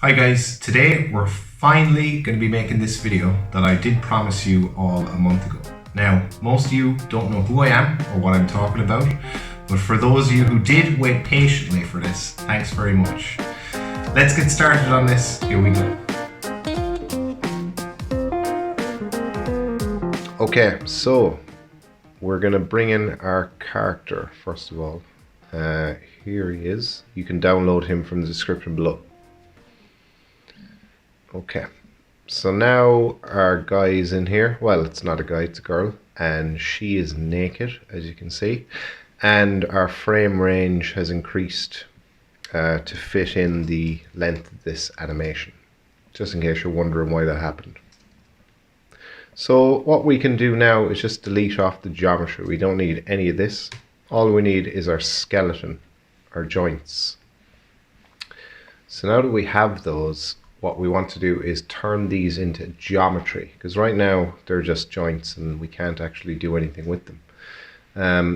Hi guys, today we're finally going to be making this video that I did promise you all a month ago. Now, most of you don't know who I am or what I'm talking about, but for those of you who did wait patiently for this, thanks very much. Let's get started on this, here we go. Okay, so we're going to bring in our character first of all. Here he is. You can download him from the description below. Okay, so now our guy is in here. Well, it's not a guy, it's a girl, and she is naked, as you can see, and our frame range has increased to fit in the length of this animation, just in case you're wondering why that happened. So what we can do now is just delete off the geometry. We don't need any of this. All we need is our skeleton, our joints. So now that we have those, what we want to do is turn these into geometry, because right now they're just joints and we can't actually do anything with them.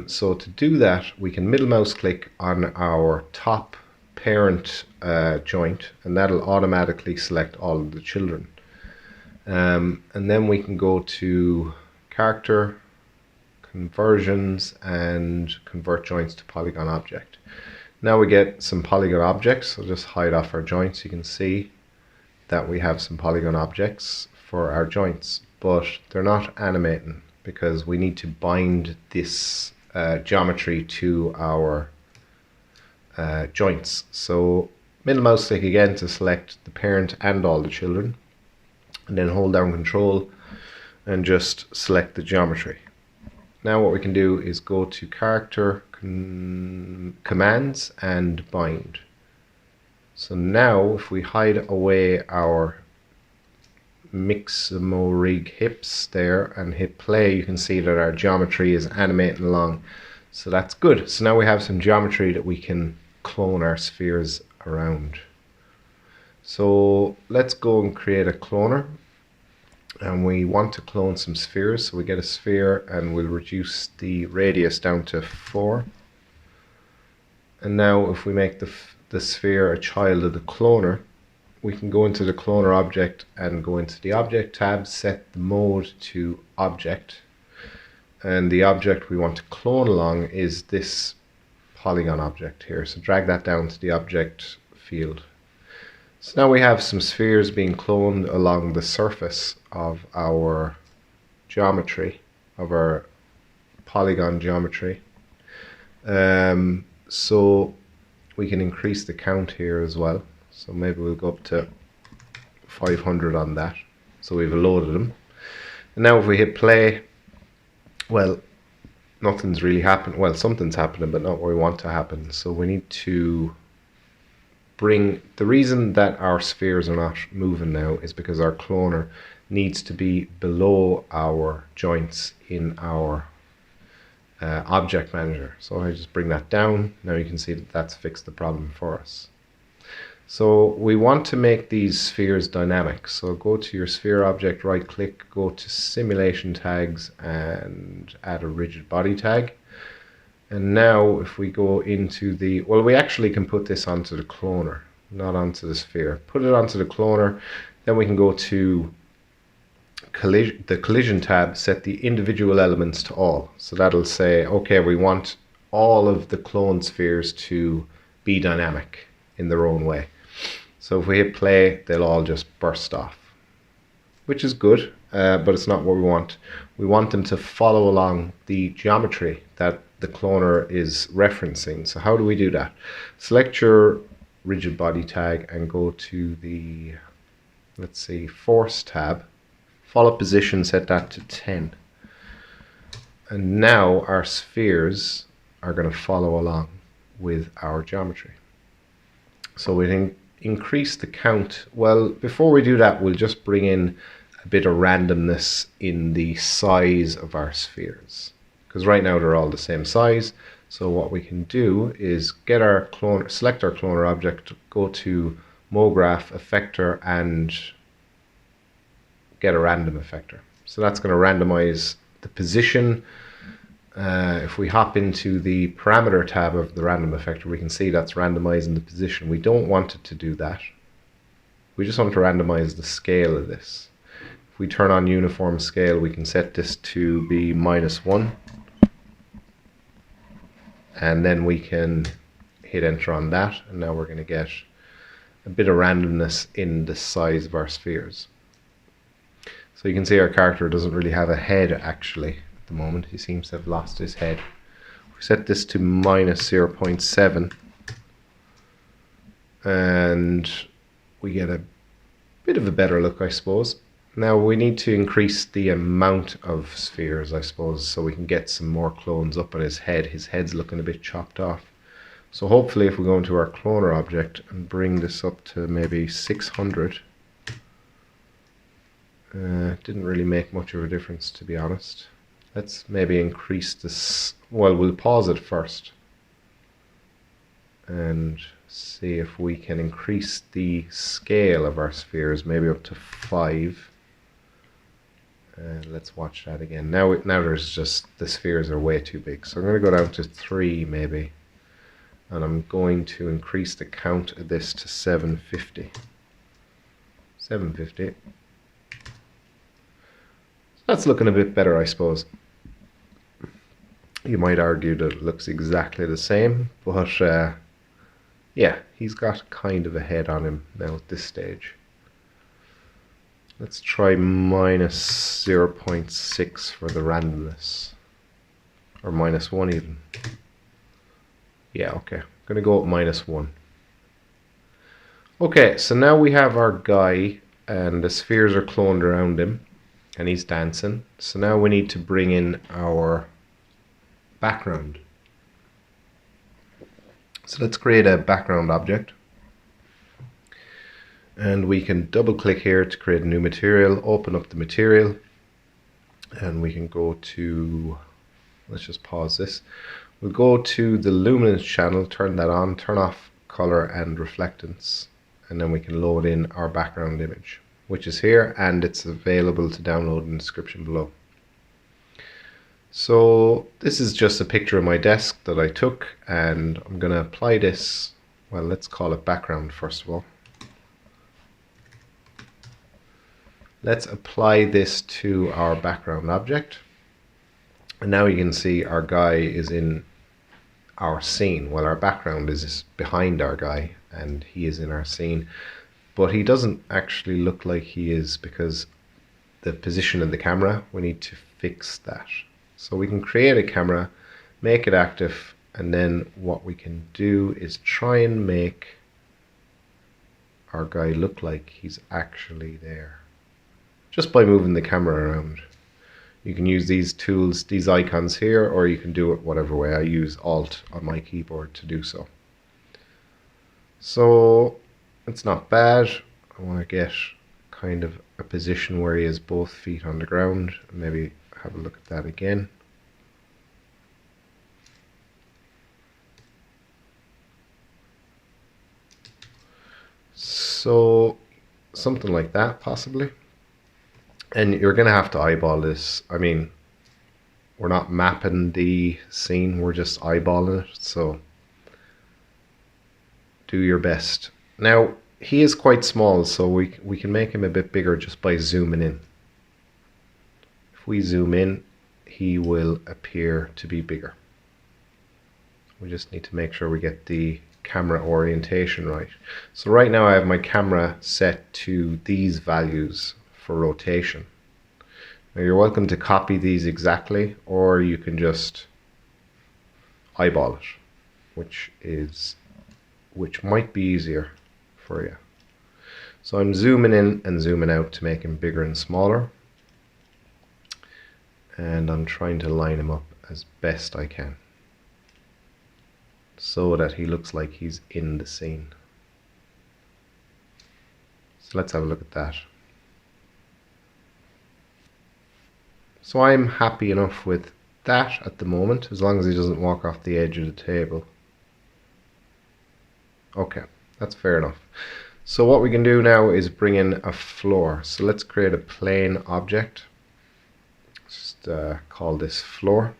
So to do that, we can middle mouse click on our top parent joint, and that'll automatically select all of the children. And then we can go to character, conversions, and convert joints to polygon object. Now we get some polygon objects. I'll just hide off our joints. You can see that we have some polygon objects for our joints, but they're not animating because we need to bind this geometry to our joints. So middle mouse click again to select the parent and all the children, and then hold down Control and just select the geometry. Now what we can do is go to character, commands, and bind. So now if we hide away our Mixamo-Rig hips there and hit play, you can see that our geometry is animating along. So that's good. So now we have some geometry that we can clone our spheres around. So let's go and create a cloner. And we want to clone some spheres. So we get a sphere and we'll reduce the radius down to 4. And now if we make the sphere a child of the cloner, we can go into the cloner object and go into the object tab, set the mode to object, and the object we want to clone along is this polygon object here. So drag that down to the object field. So now we have some spheres being cloned along the surface of our geometry, of our polygon geometry. So we can increase the count here as well. So maybe we'll go up to 500 on that. So we've loaded them. And now if we hit play, well, nothing's really happened. Well, something's happening, but not what we want to happen. So we need to bring, the reason that our spheres are not moving now is because our cloner needs to be below our joints in our object manager. So I just bring that down. Now you can see that that's fixed the problem for us. So we want to make these spheres dynamic. So go to your sphere object, right click, go to simulation tags and add a rigid body tag. And now if we go into the, well, we actually can put this onto the cloner, not onto the sphere. Put it onto the cloner, then we can go to the collision tab, set the individual elements to all. So that'll say, okay, we want all of the clone spheres to be dynamic in their own way. So if we hit play, they'll all just burst off, which is good, but it's not what we want. We want them to follow along the geometry that the cloner is referencing. So how do we do that? Select your rigid body tag and go to the, let's see, force tab. Follow position, set that to 10. And now our spheres are going to follow along with our geometry. So we can increase the count. Well, before we do that, we'll just bring in a bit of randomness in the size of our spheres, because right now they're all the same size. So what we can do is get our cloner, select our cloner object, go to MoGraph effector and get a random effector. So that's going to randomize the position. If we hop into the parameter tab of the random effector, we can see that's randomizing the position. We don't want it to do that. we just want to randomize the scale of this. If we turn on uniform scale, we can set this to be -1. And then we can hit enter on that. And now we're going to get a bit of randomness in the size of our spheres. So you can see our character doesn't really have a head actually at the moment. He seems to have lost his head. We set this to -0.7 and we get a bit of a better look, I suppose. Now we need to increase the amount of spheres, I suppose, so we can get some more clones up on his head. His head's looking a bit chopped off. So hopefully if we go into our cloner object and bring this up to maybe 600, didn't really make much of a difference, to be honest. Let's maybe increase this. Well, we'll pause it first and see if we can increase the scale of our spheres, maybe up to 5. Let's watch that again. Now there's just, the spheres are way too big. So I'm going to go down to 3 maybe. And I'm going to increase the count of this to 750. 750. That's looking a bit better, I suppose. You might argue that it looks exactly the same, but yeah, he's got kind of a head on him now at this stage. Let's try -0.6 for the randomness, or -1 even. Yeah, okay, I'm gonna go up -1. Okay, so now we have our guy and the spheres are cloned around him and he's dancing. So now we need to bring in our background. So let's create a background object. And we can double click here to create a new material, open up the material, and we can go to, let's just pause this. We'll go to the luminance channel, turn that on, turn off color and reflectance, and then we can load in our background image, which is here, and it's available to download in the description below. So this is just a picture of my desk that I took, and I'm going to apply this, well, let's call it background first of all. Let's apply this to our background object. And now you can see our guy is in our scene. Well, our background is behind our guy and he is in our scene. But he doesn't actually look like he is because the position of the camera, we need to fix that. So we can create a camera, make it active, and then what we can do is try and make our guy look like he's actually there, just by moving the camera around. You can use these tools, these icons here, or you can do it whatever way. I use Alt on my keyboard to do so. So it's not bad. I want to get kind of a position where he has both feet on the ground. Maybe have a look at that again. So something like that possibly. And you're going to have to eyeball this. I mean, we're not mapping the scene, we're just eyeballing it. So do your best. Now, he is quite small, so we can make him a bit bigger just by zooming in. If we zoom in, he will appear to be bigger. We just need to make sure we get the camera orientation right. So right now I have my camera set to these values for rotation. Now you're welcome to copy these exactly, or you can just eyeball it, which might be easier for you. So I'm zooming in and zooming out to make him bigger and smaller, and I'm trying to line him up as best I can so that he looks like he's in the scene. So let's have a look at that. So I'm happy enough with that at the moment, as long as he doesn't walk off the edge of the table. Okay, that's fair enough. So what we can do now is bring in a floor. So let's create a plane object. Just call this floor.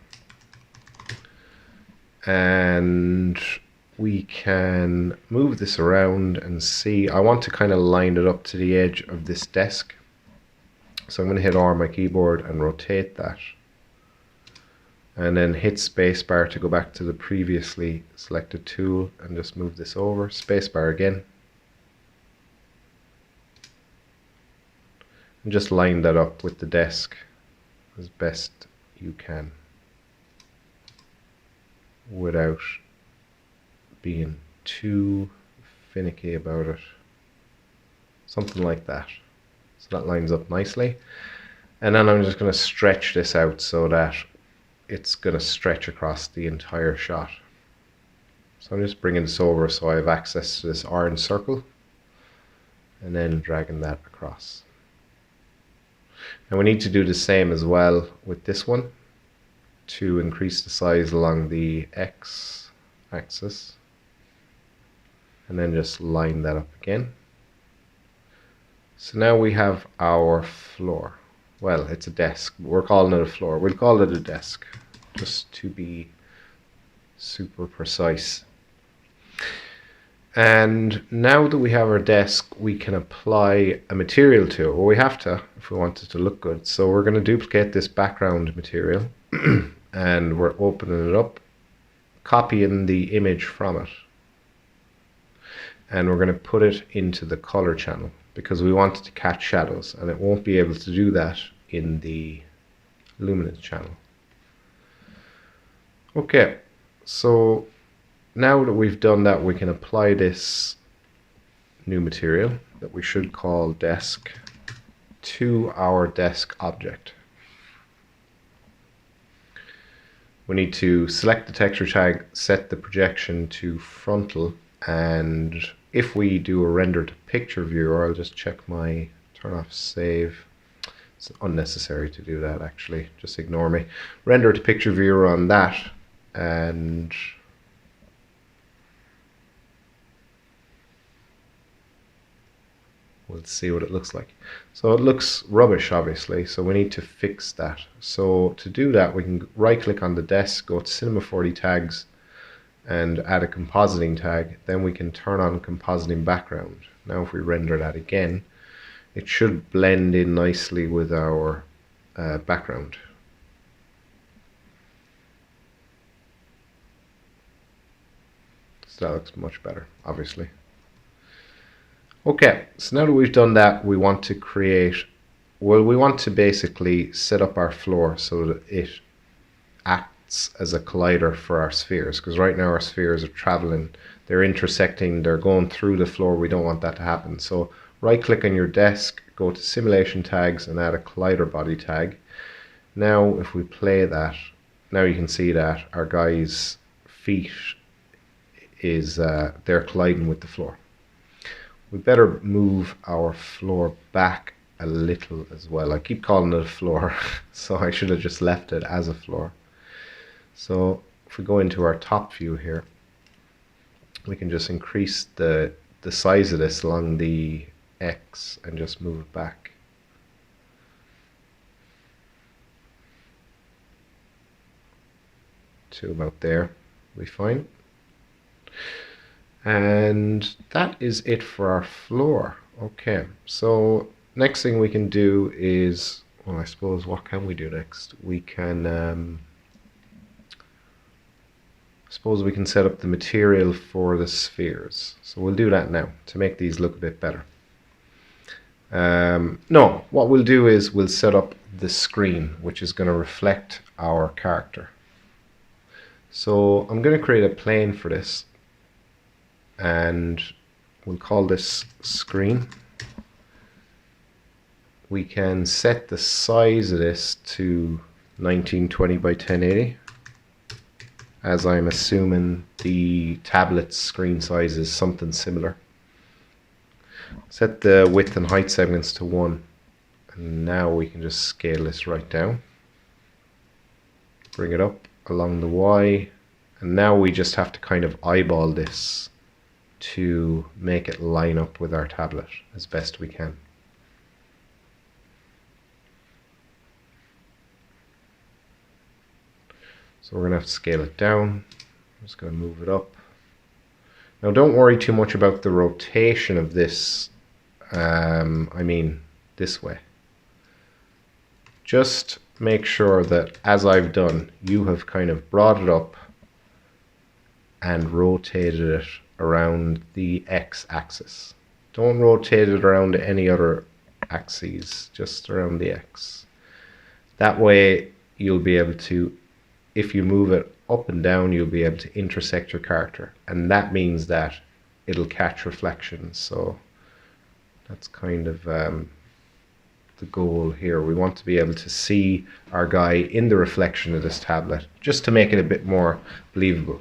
And we can move this around and see. I want to kind of line it up to the edge of this desk. So I'm going to hit R on my keyboard and rotate that. And then hit spacebar to go back to the previously selected tool and just move this over. Spacebar again. And just line that up with the desk as best you can without being too finicky about it. Something like that. So that lines up nicely. And then I'm just going to stretch this out so that it's going to stretch across the entire shot. So I'm just bringing this over so I have access to this orange circle and then dragging that across. And we need to do the same as well with this one to increase the size along the X axis, and then just line that up again. So now we have our floor. Well, it's a desk, but we're calling it a floor. We'll call it a desk just to be super precise. And now that we have our desk, we can apply a material to it. Well, we have to if we want it to look good. So we're going to duplicate this background material and we're opening it up, copying the image from it. And we're going to put it into the color channel because we want it to catch shadows, and it won't be able to do that in the luminance channel. Okay, so now that we've done that, we can apply this new material that we should call desk to our desk object. We need to select the texture tag, set the projection to frontal, and if we do a render to picture viewer, I'll just check my turn off save. It's unnecessary to do that actually, just ignore me. Render to picture viewer on that, and we'll see what it looks like. So it looks rubbish obviously, so we need to fix that. So to do that, we can right click on the desk, go to Cinema 4D tags and add a compositing tag. Then we can turn on compositing background. Now if we render that again, it should blend in nicely with our background. So that looks much better, obviously. Okay, so now that we've done that, we want to create, well, we want to basically set up our floor so that it acts as a collider for our spheres, because right now our spheres are traveling, they're intersecting, they're going through the floor. We don't want that to happen. So right click on your desk, go to simulation tags and add a collider body tag. Now if we play that, now you can see that our guy's feet is they're colliding with the floor. We better move our floor back a little as well. I keep calling it a floor, so I should have just left it as a floor. So if we go into our top view here, we can just increase the size of this along the X and just move it back. To about there, we fine. And that is it for our floor. Okay, so next thing we can do is, well, I suppose, what can we do next? We can, I suppose we can set up the material for the spheres. So we'll do that now to make these look a bit better. No, what we'll do is we'll set up the screen, which is going to reflect our character. So I'm going to create a plane for this, and we'll call this screen. We can set the size of this to 1920 by 1080, as I'm assuming the tablet's screen size is something similar. Set the width and height segments to 1, and now we can just scale this right down. Bring it up along the Y, and now we just have to kind of eyeball this to make it line up with our tablet as best we can. So we're going to have to scale it down. I'm just going to move it up Now don't worry too much about the rotation of this, this way. Just make sure that, as I've done, you have kind of brought it up and rotated it around the x-axis. Don't rotate it around any other axes, just around the x. That way you'll be able to, if you move it up and down, you'll be able to intersect your character, and that means that it'll catch reflections. So that's kind of the goal here. We want to be able to see our guy in the reflection of this tablet, just to make it a bit more believable.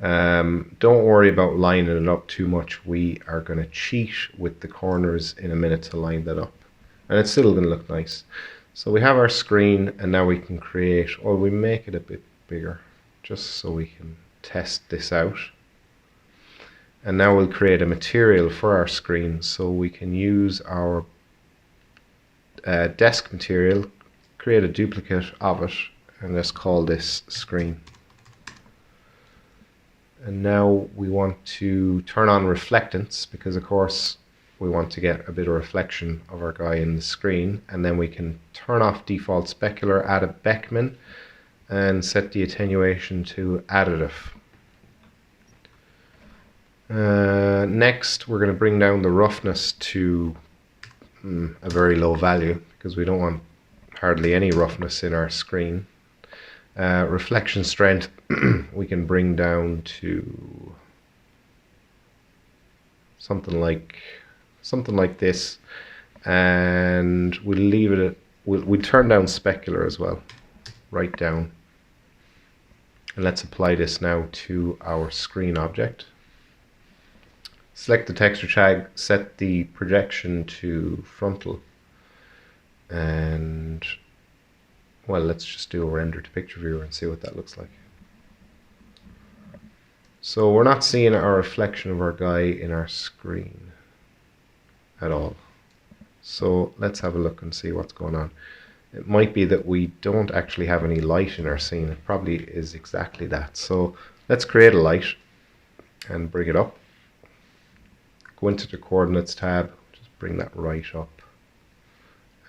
Don't worry about lining it up too much. We are going to cheat with the corners in a minute to line that up, and it's still going to look nice. So we have our screen, and now we can create, or we make it a bit bigger just so we can test this out. And now we'll create a material for our screen, so we can use our desk material, create a duplicate of it, and let's call this screen. And now we want to turn on reflectance, because of course we want to get a bit of reflection of our guy in the screen. And then we can turn off default specular, add a Beckman, and set the attenuation to additive. Next, we're going to bring down the roughness to a very low value, because we don't want hardly any roughness in our screen. Reflection strength we can bring down to something like this, and we'll leave it at, we'll turn down specular as well, right down. And let's apply this now to our screen object. Select the texture tag, set the projection to frontal, and well, let's just do a render to picture viewer and see what that looks like. So we're not seeing our reflection of our guy in our screen at all. So let's have a look and see what's going on. It might be that we don't actually have any light in our scene. It probably is exactly that. So let's create a light and bring it up. Go into the coordinates tab, just bring that right up.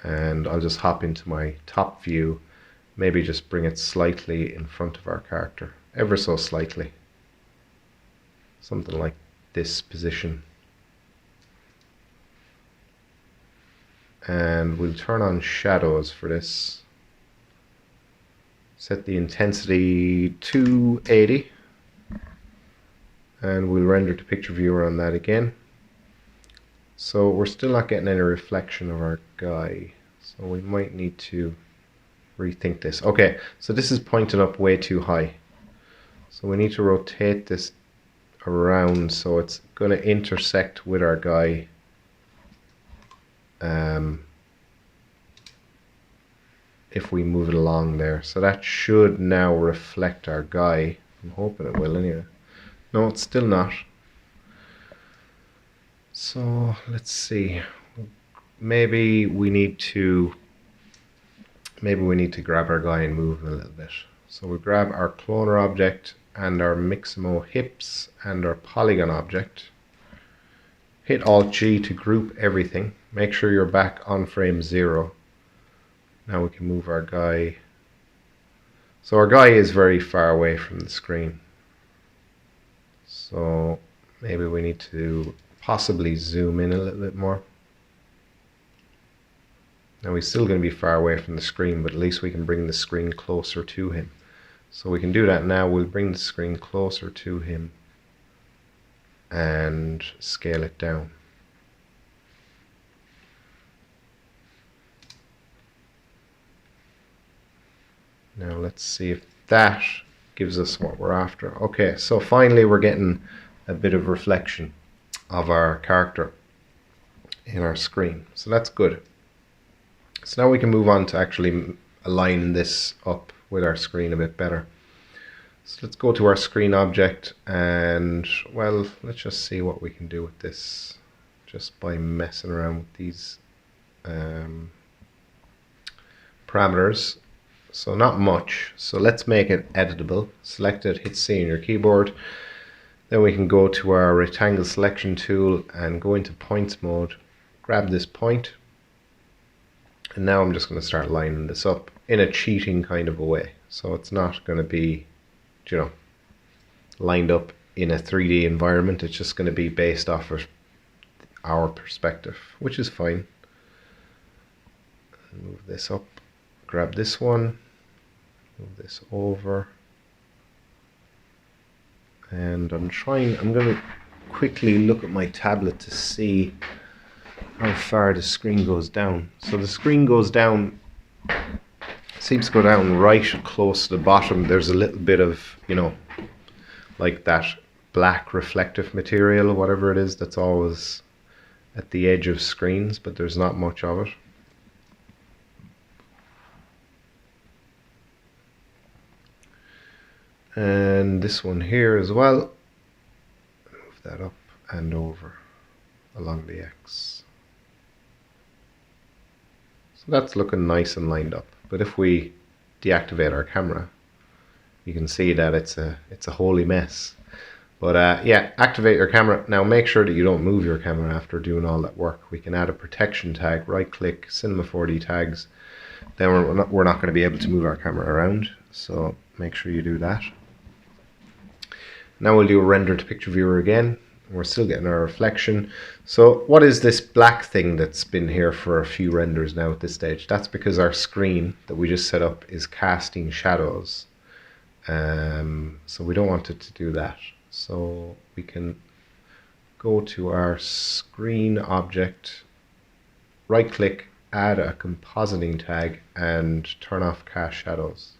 And I'll just hop into my top view, maybe just bring it slightly in front of our character, ever so slightly. Something like this position. And we'll turn on shadows for this. Set the intensity to 80. And we'll render to picture viewer on that again. So we're still not getting any reflection of our guy. So we might need to rethink this. Okay, so this is pointing up way too high. So we need to rotate this around so it's going to intersect with our guy. If we move it along there. So that should now reflect our guy. I'm hoping it will anyway. No, it's still not. So let's see. Maybe we need to grab our guy and move him a little bit. So we grab our cloner object and our Mixamo hips and our polygon object. Hit Alt G to group everything. Make sure you're back on frame 0. Now we can move our guy. So our guy is very far away from the screen. So maybe we need to possibly zoom in a little bit more. Now he's still going to be far away from the screen, but at least we can bring the screen closer to him. So we can do that now. We'll bring the screen closer to him and scale it down. Now let's see if that gives us what we're after. Okay, so finally we're getting a bit of reflection of our character in our screen. So that's good. So now we can move on to actually align this up with our screen a bit better. So let's go to our screen object and, well, let's just see what we can do with this just by messing around with these parameters. So not much. So let's make it editable. Select it, hit C on your keyboard. Then we can go to our rectangle selection tool and go into points mode, grab this point, and now I'm just going to start lining this up in a cheating kind of a way. So it's not going to be, you know, lined up in a 3D environment. It's just going to be based off of our perspective, which is fine. Move this up, grab this one, move this over. And I'm going to quickly look at my tablet to see how far the screen goes down. So the screen goes down, seems to go down right close to the bottom. There's a little bit of, you know, like that black reflective material, whatever it is, that's always at the edge of screens, but there's not much of it. And this one here as well, move that up and over along the X. So that's looking nice and lined up. But if we deactivate our camera, you can see that it's a holy mess. But yeah, activate your camera. Now make sure that you don't move your camera after doing all that work. We can add a protection tag, right click, Cinema 4D tags. Then we're not going to be able to move our camera around. So make sure you do that. Now we'll do a render to picture viewer again. We're still getting our reflection. So what is this black thing that's been here for a few renders now at this stage? That's because our screen that we just set up is casting shadows. So we don't want it to do that. So we can go to our screen object, right click, add a compositing tag and turn off cast shadows.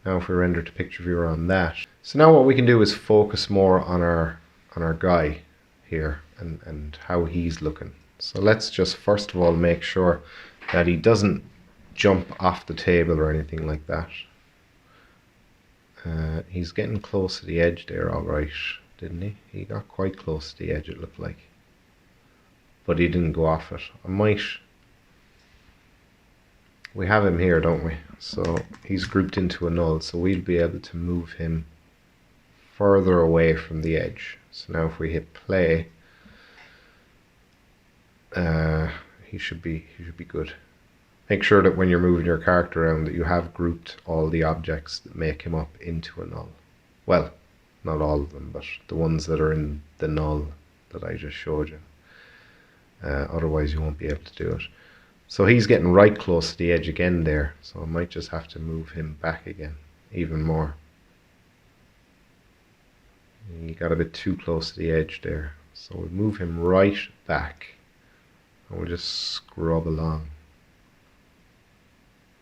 Now if we render to picture viewer on that. So now what we can do is focus more on our guy here and how he's looking. So let's just first of all make sure that he doesn't jump off the table or anything like that. He's getting close to the edge there, alright, didn't he? He got quite close to the edge, it looked like. But he didn't go off it. We have him here, don't we? So he's grouped into a null, so we'll be able to move him further away from the edge. So now if we hit play, he should be good. Make sure that when you're moving your character around that you have grouped all the objects that make him up into a null. Well, not all of them, but the ones that are in the null that I just showed you. Otherwise you won't be able to do it. So he's getting right close to the edge again there, so I might just have to move him back again, even more. He got a bit too close to the edge there, so we'll move him right back and we'll just scrub along.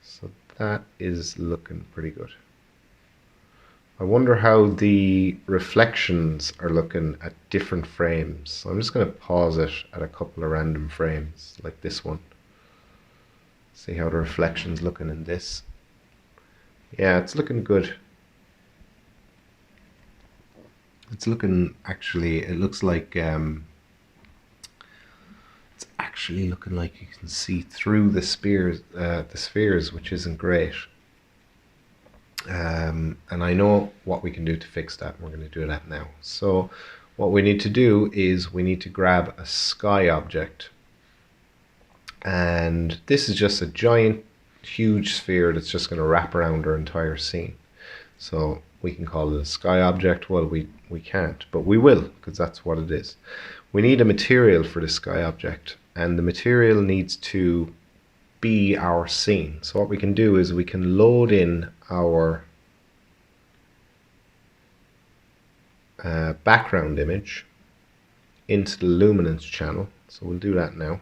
So that is looking pretty good. I wonder how the reflections are looking at different frames. So I'm just going to pause it at a couple of random frames, like this one. See how the reflection's looking in this. Yeah, it's looking good. It's looking, actually, it looks like, it's actually looking like you can see through the spheres, which isn't great. And I know what we can do to fix that. We're going to do that now. So what we need to do is we need to grab a sky object. And this is just a giant, huge sphere that's just going to wrap around our entire scene. So we can call it a sky object. Well, we can't, but we will, because that's what it is. We need a material for the sky object, and the material needs to be our scene. So what we can do is we can load in our background image into the luminance channel. So we'll do that now.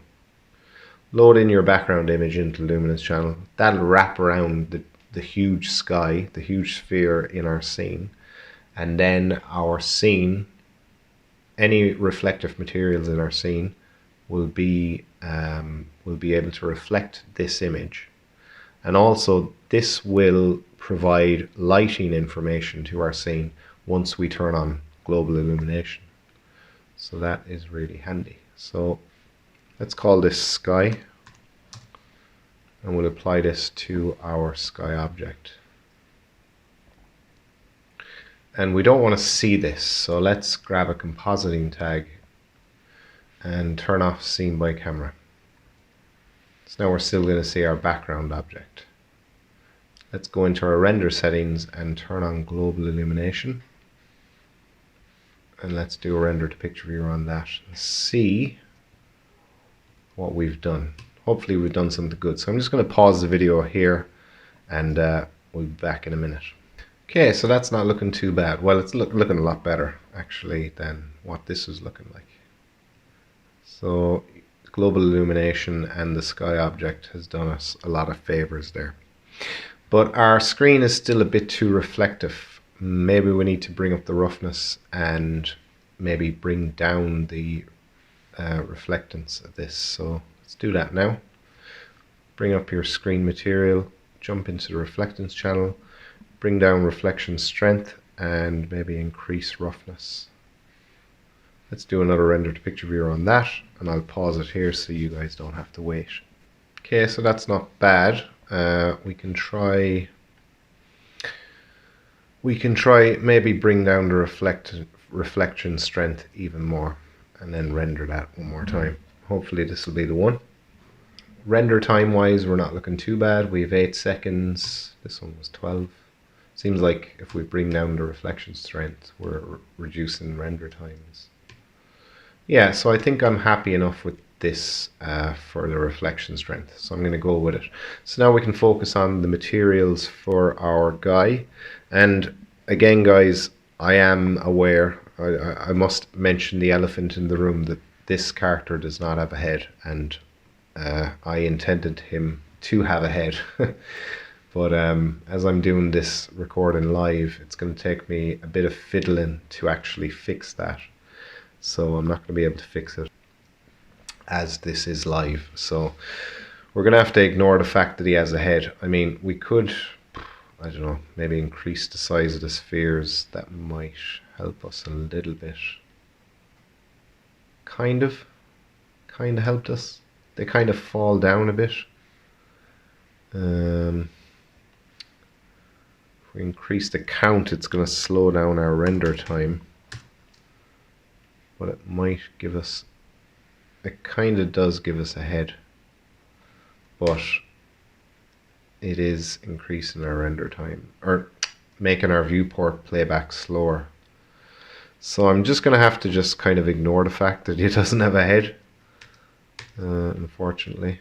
Load in your background image into the luminance channel. That'll wrap around the huge sky, the huge sphere in our scene. And then our scene, any reflective materials in our scene will be able to reflect this image. And also this will provide lighting information to our scene once we turn on global illumination. So that is really handy. So let's call this sky, and we'll apply this to our sky object. And we don't want to see this, so let's grab a compositing tag and turn off scene by camera. So now we're still going to see our background object. Let's go into our render settings and turn on global illumination. And let's do a render to picture viewer on that and see what we've done. Hopefully we've done something good. So I'm just going to pause the video here and we'll be back in a minute. Okay, so that's not looking too bad. Well, it's looking a lot better actually than what this was looking like. So global illumination and the sky object has done us a lot of favors there. But our screen is still a bit too reflective. Maybe we need to bring up the roughness and maybe bring down the reflectance of this. So let's do that now. Bring up your screen material, jump into the reflectance channel, bring down reflection strength and maybe increase roughness. Let's do another render to picture viewer on that, and I'll pause it here so you guys don't have to wait. Okay, so that's not bad. We can try maybe bring down the reflection strength even more and then render that one more time. Hopefully this will be the one. Render time wise, we're not looking too bad. We have 8 seconds. This one was 12. Seems like if we bring down the reflection strength, we're reducing render times. Yeah, so I think I'm happy enough with this for the reflection strength, so I'm going to go with it. So now we can focus on the materials for our guy. And again guys, I am aware, I must mention the elephant in the room, that this character does not have a head, and I intended him to have a head. But as I'm doing this recording live, it's going to take me a bit of fiddling to actually fix that. So I'm not going to be able to fix it as this is live. So we're going to have to ignore the fact that he has a head. I mean, we could, I don't know, maybe increase the size of the spheres. That might help us a little bit. Kind of helped us. They kind of fall down a bit. If we increase the count, it's going to slow down our render time. But it might give us, it kind of does give us a head, but it is increasing our render time, or making our viewport playback slower. So I'm just going to have to just kind of ignore the fact that he doesn't have a head, unfortunately.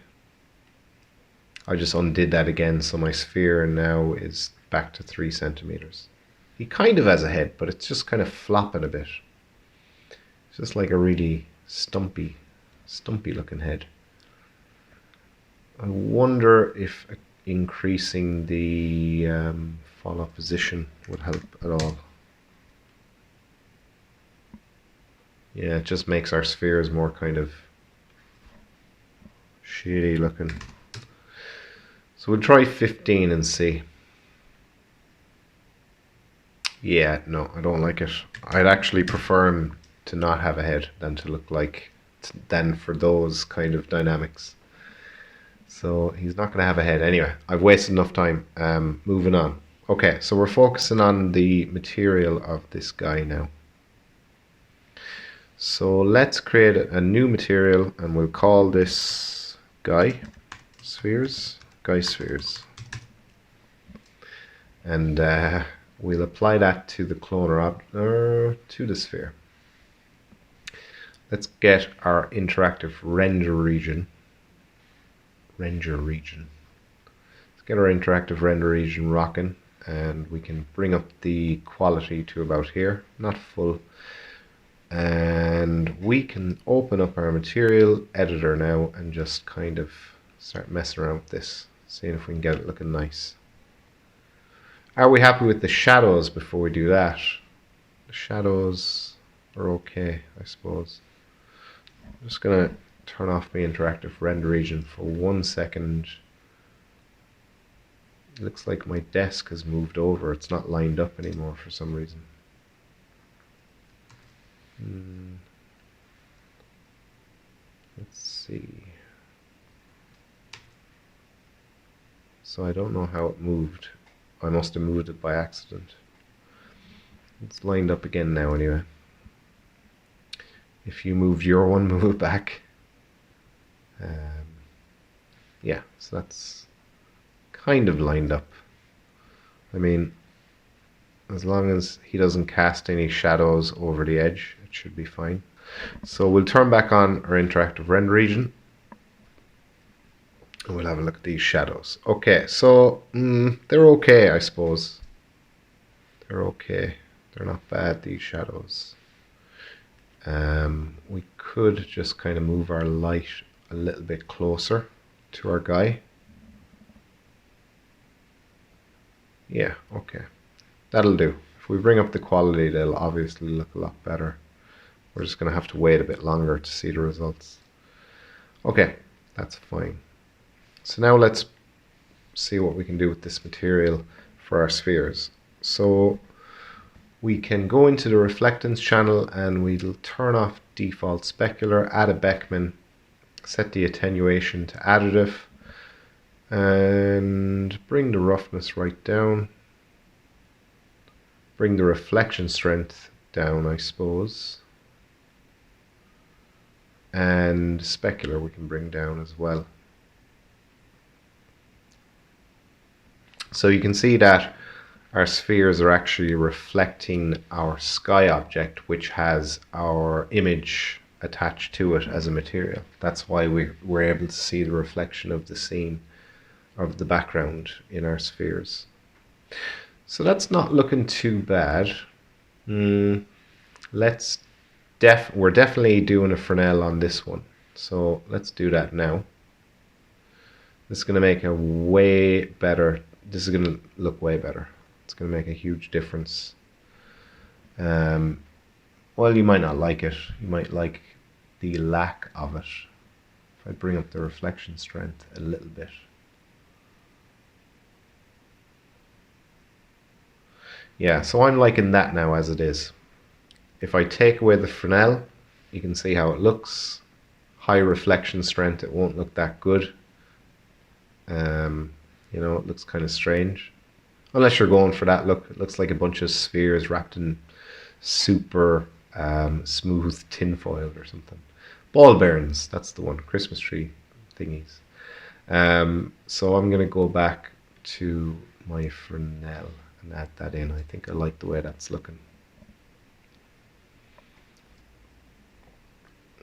I just undid that again, so my sphere now is back to 3 centimeters. He kind of has a head, but it's just kind of flopping a bit. It's just like a really stumpy looking head. I wonder if increasing the follow position would help at all. Yeah, it just makes our spheres more kind of shitty looking. So we'll try 15 and see. Yeah, no, I don't like it. I'd actually prefer him to not have a head than to look like, than for those kind of dynamics. So he's not going to have a head. Anyway, I've wasted enough time. Moving on. Okay, so we're focusing on the material of this guy now. So let's create a new material, and we'll call this guy spheres. And we'll apply that to the cloner to the sphere. Let's get our interactive render region. Let's get our interactive render region rocking, and we can bring up the quality to about here, not full. And we can open up our material editor now and just kind of start messing around with this, seeing if we can get it looking nice. Are we happy with the shadows before we do that? The shadows are okay, I suppose. I'm just going to turn off my interactive render region for 1 second. It looks like my desk has moved over. It's not lined up anymore for some reason. Let's see. So I don't know how it moved. I must have moved it by accident. It's lined up again now anyway. If you moved your one, move it back. Yeah, so that's kind of lined up. I mean, as long as he doesn't cast any shadows over the edge, it should be fine. So we'll turn back on our interactive render region. And we'll have a look at these shadows. Okay, so they're okay, I suppose. They're okay. They're not bad, these shadows. We could just kind of move our light a little bit closer to our guy. Yeah, okay. That'll do. If we bring up the quality, they'll obviously look a lot better. We're just going to have to wait a bit longer to see the results. Okay, that's fine. So now let's see what we can do with this material for our spheres. So we can go into the reflectance channel and we'll turn off default specular, add a Beckman, set the attenuation to additive, and bring the roughness right down. Bring the reflection strength down, I suppose. And specular we can bring down as well. So you can see that our spheres are actually reflecting our sky object, which has our image attached to it as a material. That's why we're able to see the reflection of the scene, of the background in our spheres. So that's not looking too bad. We're definitely doing a Fresnel on this one. So let's do that now. This is going to make a way better. This is going to look way better. It's going to make a huge difference. Well, you might not like it. You might like the lack of it. If I bring up the reflection strength a little bit. Yeah, so I'm liking that now as it is. If I take away the Fresnel, you can see how it looks. High reflection strength, it won't look that good. You know, it looks kind of strange. Unless you're going for that look. It looks like a bunch of spheres wrapped in super smooth tinfoil or something. Ball bearings, that's the one. Christmas tree thingies. So I'm going to go back to my Fresnel and add that in. I think I like the way that's looking.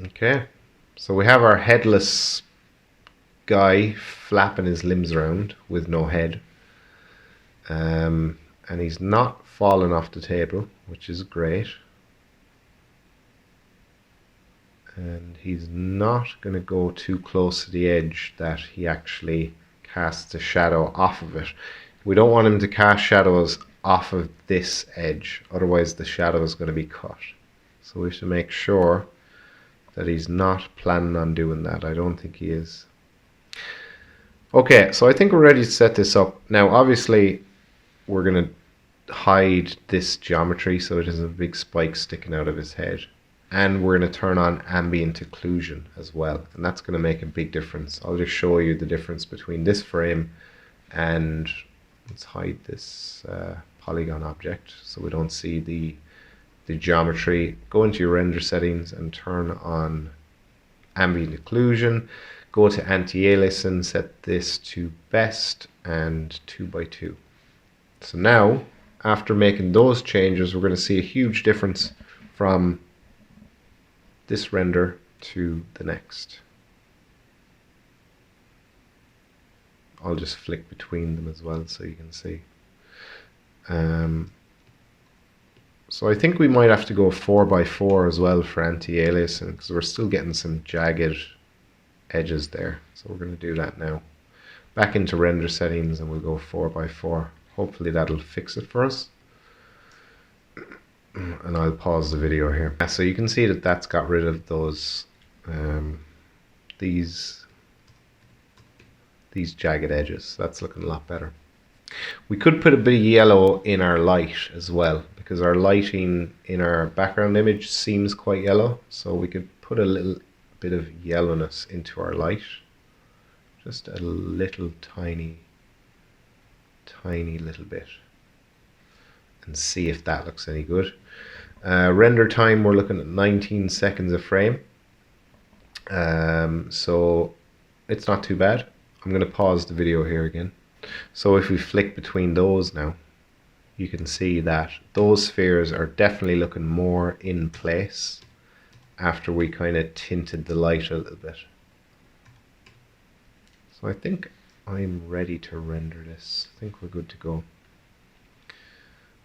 Okay, so we have our headless guy flapping his limbs around with no head. And he's not falling off the table, which is great. And he's not going to go too close to the edge that he actually casts a shadow off of it. We don't want him to cast shadows off of this edge, otherwise the shadow is going to be cut. So we should make sure that he's not planning on doing that. I don't think he is. Okay, so I think we're ready to set this up. Now obviously we're going to hide this geometry so it isn't a big spike sticking out of his head. And we're going to turn on ambient occlusion as well. And that's going to make a big difference. I'll just show you the difference between this frame and, let's hide this polygon object so we don't see the geometry. Go into your render settings and turn on ambient occlusion. Go to anti-aliasing, set this to best and 2x2. So now, after making those changes, we're going to see a huge difference from this render to the next. I'll just flick between them as well so you can see. So I think we might have to go 4x4 as well for anti-aliasing because we're still getting some jagged edges there. So we're going to do that now. Back into render settings and we'll go 4x4. Hopefully that'll fix it for us. And I'll pause the video here. So you can see that that's got rid of those these jagged edges. That's looking a lot better. We could put a bit of yellow in our light as well because our lighting in our background image seems quite yellow. So we could put a little bit of yellowness into our light. Just a little tiny little bit. and see if that looks any good. Render time, we're looking at 19 seconds a frame. So it's not too bad. I'm going to pause the video here again. So if we flick between those now, you can see that those spheres are definitely looking more in place after we kind of tinted the light a little bit. So I think I'm ready to render this. I think we're good to go.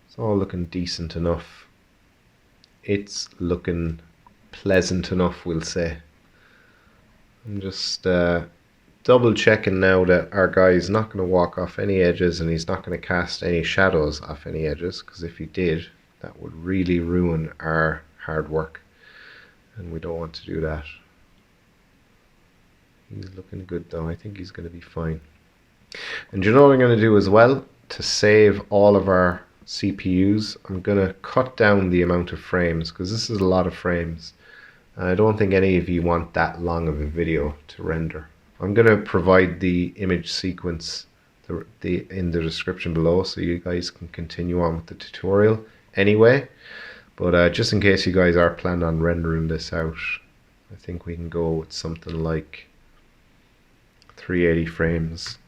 It's all looking decent enough. It's looking pleasant enough, we'll say. I'm just double checking now that our guy is not going to walk off any edges and he's not going to cast any shadows off any edges, because if he did, that would really ruin our hard work, and we don't want to do that. He's looking good though. I think he's going to be fine. And you know what I'm going to do as well? To save all of our CPUs, I'm going to cut down the amount of frames, because this is a lot of frames. And I don't think any of you want that long of a video to render. I'm going to provide the image sequence in the description below, so you guys can continue on with the tutorial anyway. But just in case you guys are planning on rendering this out, I think we can go with something like 380 frames,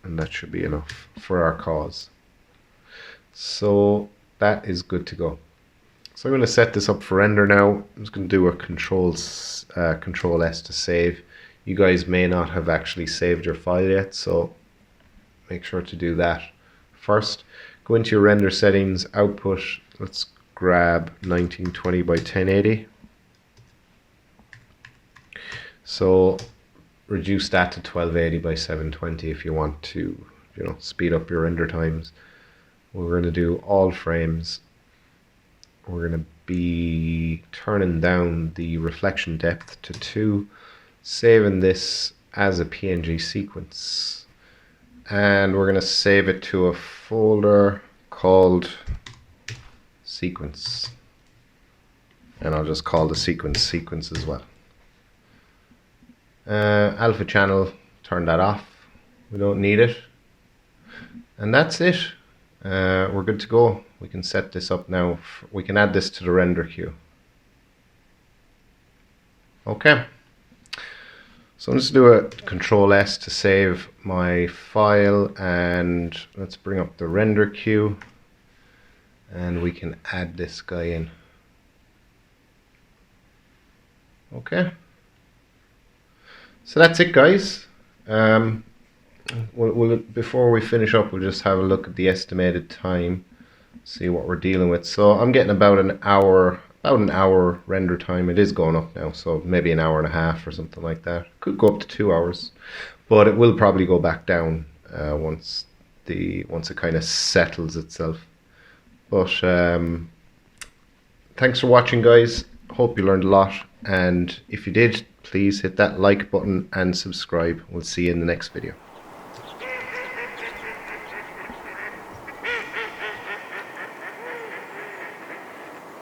and that should be enough for our cause. So that is good to go. So I'm going to set this up for render now. I'm just going to do a Control S to save. You guys may not have actually saved your file yet, so make sure to do that first. Go into your render settings, output. Let's grab 1920 by 1080. So reduce that to 1280 by 720 if you want to, speed up your render times. We're going to do all frames. We're going to be turning down the reflection depth to 2, saving this as a PNG sequence, and we're going to save it to a folder called sequence, and I'll just call the sequence as well. Alpha channel, turn that off, we don't need it, and that's it. We're good to go. We can set this up now. We can add this to the render queue. Okay, so I'm just do a Control S to save my file, and let's bring up the render queue, and we can add this guy in. Okay, so that's it, guys. Before we finish up, we'll just have a look at the estimated time, see what we're dealing with. So I'm getting about an hour render time. It is going up now, so maybe an hour and a half or something like that. Could go up to 2 hours, but it will probably go back down once it kind of settles itself. But thanks for watching, guys. Hope you learned a lot, and if you did, please hit that like button and subscribe. We'll see you in the next video.